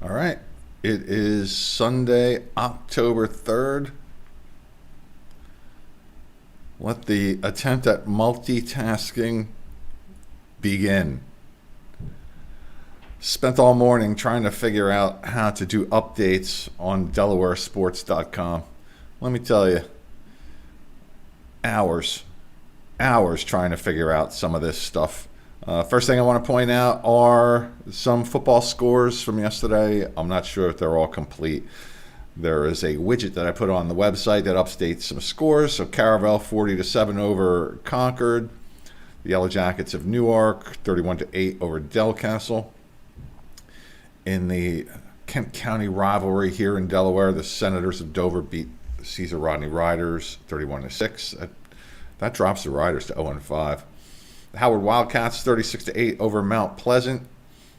All right. It is Sunday, October 3rd. Let the attempt at multitasking begin. Spent all morning trying to figure out how to do updates on DelawareSports.com. Let me tell you, hours trying to figure out some of this stuff. First thing I want to point out are some football scores from yesterday. I'm not sure if they're all complete. There is a widget that I put on the website that updates some scores. So Caravel 40-7 over Concord. The Yellow Jackets of Newark 31-8 over Delcastle. In the Kent County rivalry here in Delaware, the Senators of Dover beat the Caesar Rodney Riders 31-6. That drops the Riders to 0-5. The Howard Wildcats 36-8 over Mount Pleasant.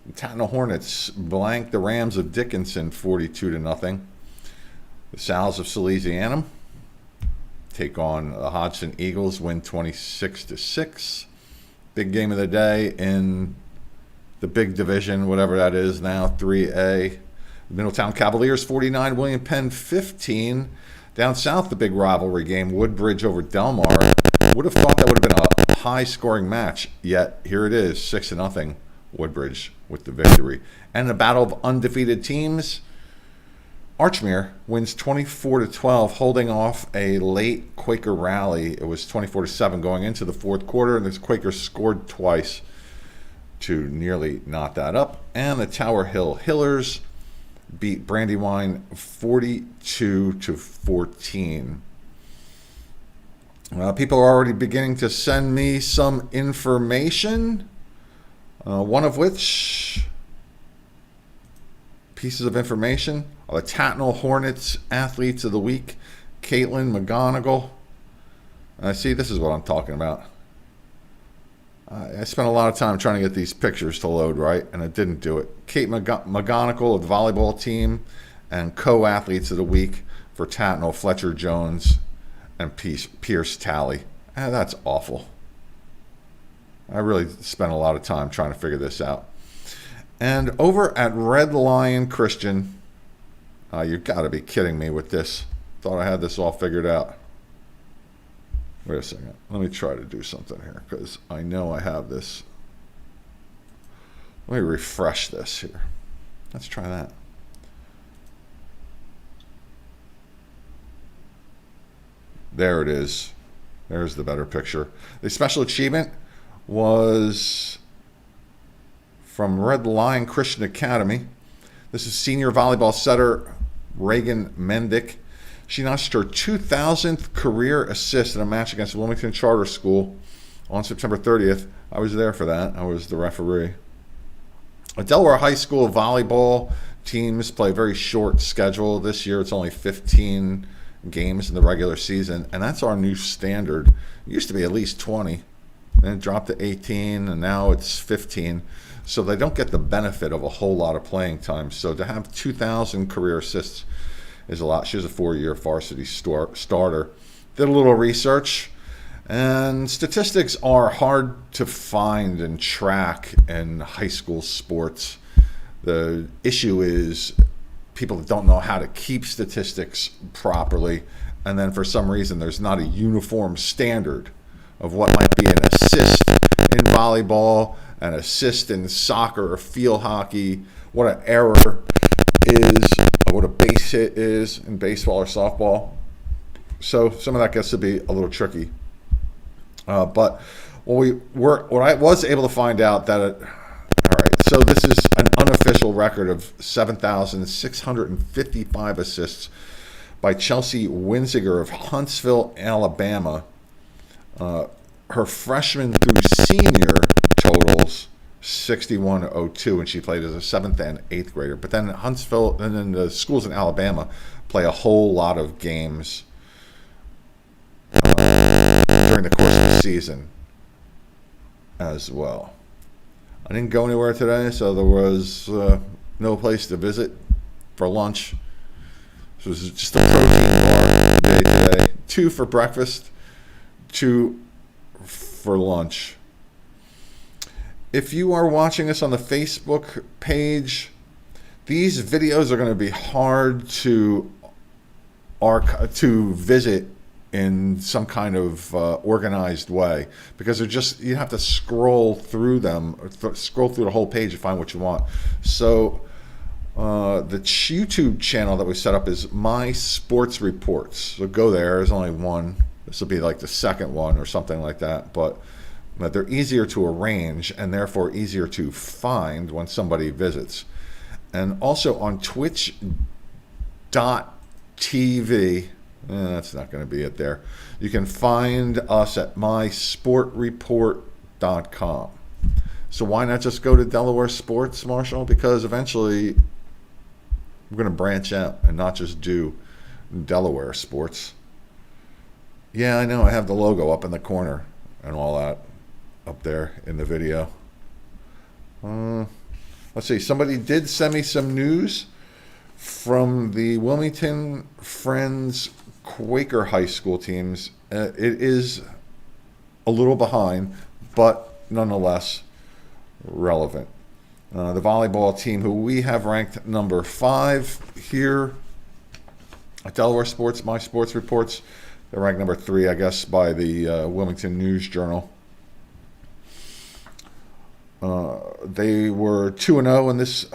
The Tatnall Hornets blanked the Rams of Dickinson 42-0. The Sal's of Salesianum take on the Hodgson Eagles, win 26-6. Big game of the day in the big division, whatever that is now, 3A. Middletown Cavaliers 49, William Penn 15. Down south, the big rivalry game, Woodbridge over Delmar. Would have thought that would have been a high-scoring match, yet here it is, 6-0, Woodbridge with the victory. And the battle of undefeated teams, Archmere wins 24-12, holding off a late Quaker rally. It was 24-7 going into the fourth quarter, and the Quakers scored twice to nearly knot that up. And the Tower Hill Hillers beat Brandywine 42-14. People are already beginning to send me some information, one of which pieces of information are the Tatnall Hornets Athletes of the Week, Caitlin McGonigal. See, this is what I'm talking about. I spent a lot of time trying to get these pictures to load, right? And it didn't do it. Kate McGonigal of the volleyball team and co-athletes of the week for Tatnall, Fletcher Jones and Pierce Talley. That's awful. I really spent a lot of time trying to figure this out. And over at Red Lion Christian, you've got to be kidding me with this. Thought I had this all figured out. Wait a second. Let me try to do something here because I know I have this. Let me refresh this here. Let's try that. There it is. There's the better picture. The special achievement was from Red Lion Christian Academy. This is senior volleyball setter Reagan Mendick. She notched her 2,000th career assist in a match against Wilmington Charter School on September 30th. I was there for that. I was the referee. A Delaware High School volleyball teams play a very short schedule. This year it's only 15 games in the regular season, and that's our new standard. It used to be at least 20, then it dropped to 18, and now it's 15. So they don't get the benefit of a whole lot of playing time. So to have 2,000 career assists is a lot. She was a 4-year varsity starter. Did a little research, and statistics are hard to find and track in high school sports. The issue is people that don't know how to keep statistics properly, and then for some reason there's not a uniform standard of what might be an assist in volleyball, an assist in soccer or field hockey, what an error is, or what a base hit is in baseball or softball. So some of that gets to be a little tricky. But what I was able to find out that all right, so this is an unofficial record of 7,655 assists by Chelsea Winziger of Huntsville, Alabama. Her freshman through senior totals 61-02, and she played as a 7th and 8th grader. But then Huntsville and then the schools in Alabama play a whole lot of games during the course of the season as well. I didn't go anywhere today, so there was no place to visit for lunch. So it was just a protein bar day today. 2 for breakfast, 2 for lunch. If you are watching us on the Facebook page, These videos are going to be hard to visit in some kind of organized way, because they're just, you have to scroll through them, scroll through the whole page to find what you want. So the YouTube channel that we set up is My Sports Reports. So go there. There's only one. This will be like the second one or something like that. But they're easier to arrange and therefore easier to find when somebody visits. And also on twitch.tv, that's not going to be it there. You can find us at mysportreport.com. So why not just go to Delaware Sports, Marshall? Because eventually we're going to branch out and not just do Delaware sports. Yeah, I know. I have the logo up in the corner and all that up there in the video. Let's see. Somebody did send me some news from the Wilmington Friends Quaker High School teams. It is a little behind, but nonetheless relevant. The volleyball team, who we have ranked number 5 here at Delaware Sports, My Sports Reports, they're ranked number 3, I guess, by the Wilmington News Journal. They were 2-0 in this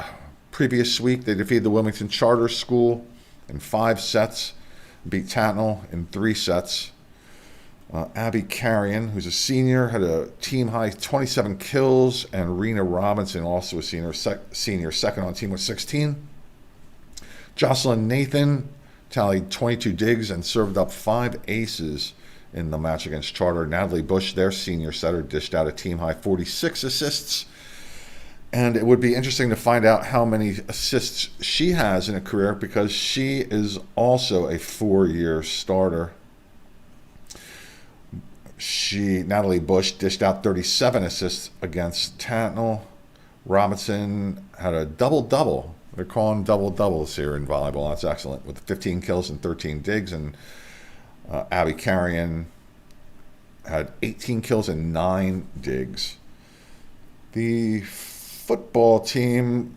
previous week. They defeated the Wilmington Charter School in 5 sets, beat Tattnall in 3 sets. Abby Carrion, who's a senior, had a team-high 27 kills, and Rena Robinson, also a senior, second on team with 16. Jocelyn Nathan tallied 22 digs and served up 5 aces in the match against Charter. Natalie Bush, their senior setter, dished out a team-high 46 assists. And it would be interesting to find out how many assists she has in a career, because she is also a 4-year starter. Natalie Bush dished out 37 assists against Tattnall. Robinson had a double-double. They're calling double-doubles here in volleyball. That's excellent, with 15 kills and 13 digs. And Abby Carrion had 18 kills and 9 digs. The football team,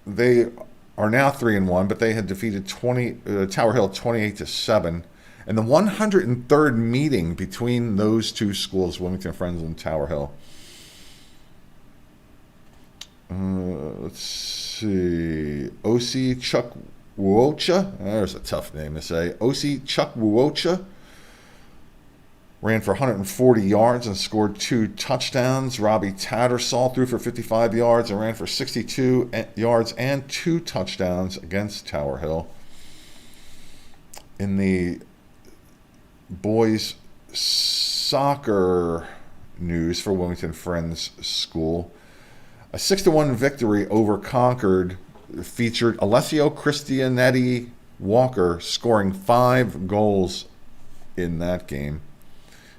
they are now 3-1, but they had defeated Tower Hill 28-7. And the 103rd meeting between those two schools, Wilmington Friends and Tower Hill. Let's see. Osi Chukwuocha. There's a tough name to say. Osi Chukwuocha ran for 140 yards and scored 2 touchdowns. Robbie Tattersall threw for 55 yards and ran for 62 yards and 2 touchdowns against Tower Hill. In the boys soccer news for Wilmington Friends School, a 6-1 victory over Concord featured Alessio Cristianetti Walker scoring 5 goals in that game.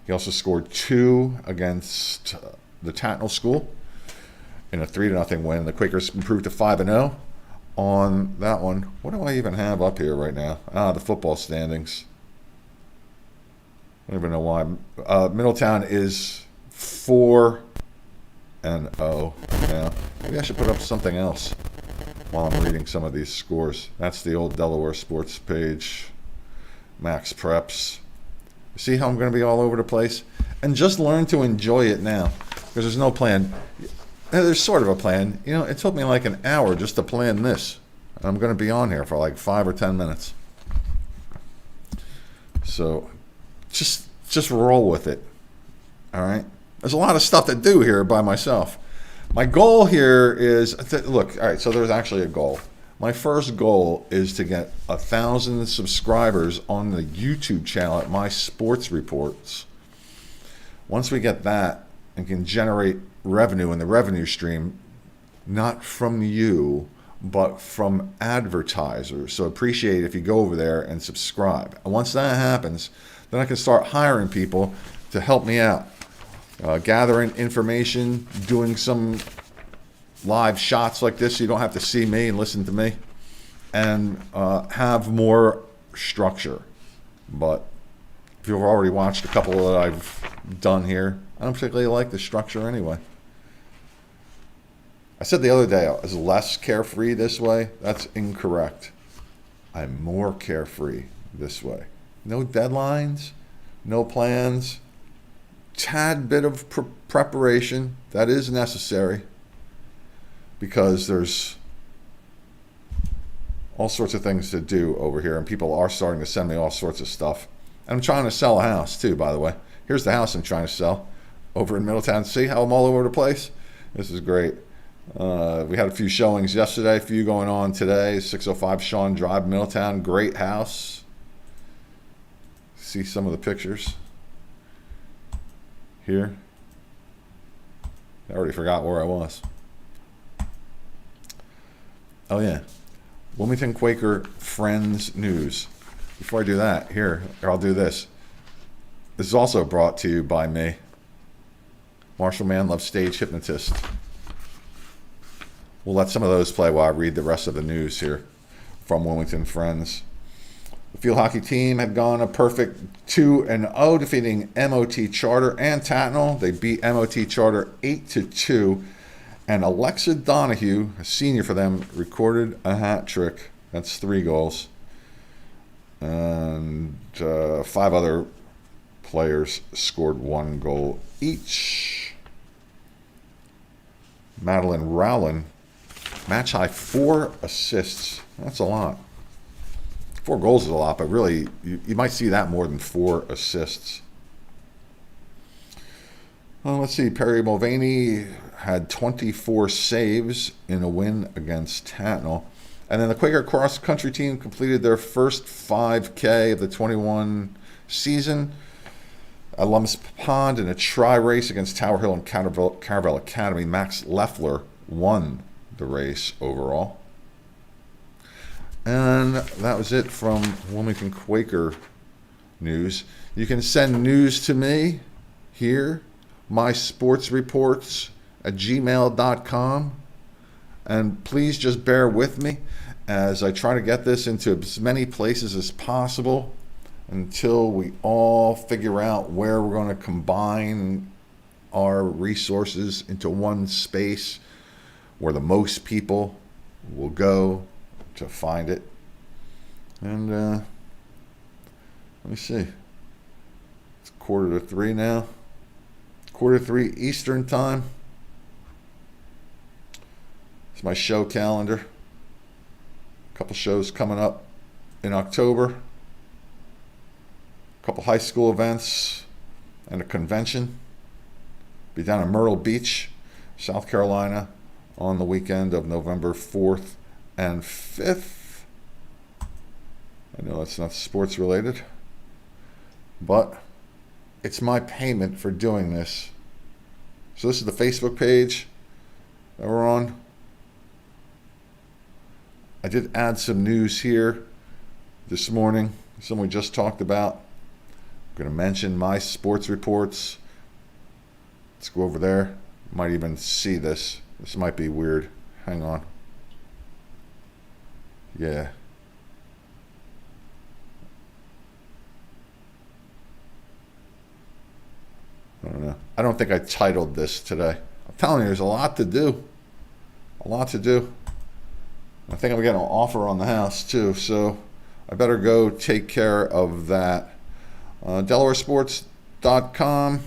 He also scored 2 against the Tattnall School in a 3-0 win. The Quakers improved to 5-0 on that one. What do I even have up here right now? The football standings. I don't even know why. Middletown is 4-0 now. Maybe I should put up something else while I'm reading some of these scores. That's the old Delaware Sports page. Max Preps. See how I'm going to be all over the place? And just learn to enjoy it now, because there's no plan. There's sort of a plan. You know, it took me like an hour just to plan this. And I'm going to be on here for like 5 or 10 minutes. So just roll with it. All right? There's a lot of stuff to do here by myself. My goal here is, look, all right, so there's actually a goal. My first goal is to get 1,000 subscribers on the YouTube channel at My Sports Reports. Once we get that and can generate revenue in the revenue stream, not from you, but from advertisers. So appreciate if you go over there and subscribe. And once that happens, then I can start hiring people to help me out. Gathering information, doing some live shots like this so you don't have to see me and listen to me, and have more structure. But if you've already watched a couple that I've done here, I don't particularly like the structure anyway. I said the other day I was less carefree this way. That's incorrect. I'm more carefree this way. No deadlines, no plans, tad bit of preparation that is necessary because there's all sorts of things to do over here, and people are starting to send me all sorts of stuff. And I'm trying to sell a house too, by the way. Here's the house I'm trying to sell over in Middletown. See how I'm all over the place? This is great. We had a few showings yesterday, a few going on today. 605 Shawn Drive, Middletown. Great house. See some of the pictures here. I already forgot where I was. Oh yeah, Wilmington Quaker Friends News. Before I do that, here I'll do this. This is also brought to you by me, Marshall Manlove, stage hypnotist. We'll let some of those play while I read the rest of the news here from Wilmington Friends. The field hockey team had gone a perfect 2-0, defeating MOT Charter and Tatnall. They beat MOT Charter 8-2, and Alexa Donahue, a senior for them, recorded a hat trick. That's 3 goals. And 5 other players scored 1 goal each. Madeline Rowland, match high 4 assists. That's a lot. 4 goals is a lot, but really, you might see that more than 4 assists. Well, let's see. Perry Mulvaney had 24 saves in a win against Tatnall. And then the Quaker cross country team completed their first 5K of the 21 season at Lummis Pond in a tri-race against Tower Hill and Caravel Academy. Max Leffler won the race overall. And that was it from Wilmington Quaker News. You can send news to me here, mysportsreports@gmail.com. And please just bear with me as I try to get this into as many places as possible until we all figure out where we're going to combine our resources into one space where the most people will go to find it. And let me see. It's 2:45 now. 2:45 Eastern time. It's my show calendar. A couple shows coming up in October. A couple high school events and a convention. Be down in Myrtle Beach, South Carolina on the weekend of November 4th and 5th. I know that's not sports related, but it's my payment for doing this. So this is the Facebook page that we're on. I did add some news here this morning, some we just talked about. I'm going to mention my sports reports. Let's go over there. You might even see this. This might be weird. Hang on. Yeah. I don't know. I don't think I titled this today. I'm telling you, there's a lot to do. A lot to do. I think I'm getting an offer on the house too, so I better go take care of that. DelawareSports.com,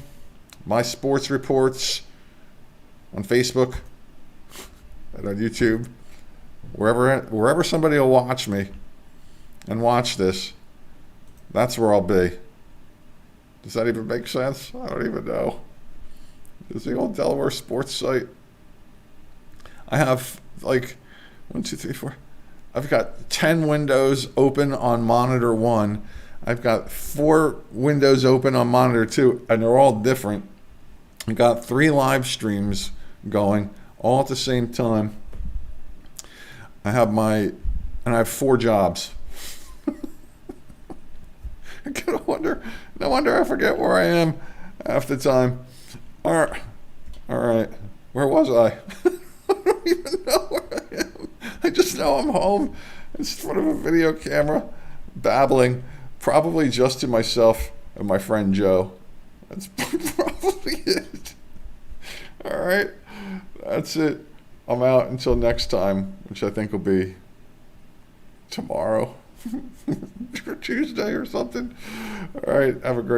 my sports reports on Facebook and on YouTube. Wherever somebody will watch me and watch this, that's where I'll be. Does that even make sense? I don't even know. There's the old Delaware sports site. I have like 1, 2, 3, 4. I've got 10 windows open on monitor 1. I've got 4 windows open on monitor 2, and they're all different. I've got 3 live streams going all at the same time. I have 4 jobs. I kind of wonder. No wonder I forget where I am half the time. All right. Where was I? I don't even know where I am. I just know I'm home in front of a video camera, babbling, probably just to myself and my friend Joe. That's probably it. All right. That's it. I'm out until next time, which I think will be tomorrow or Tuesday or something. All right. Have a great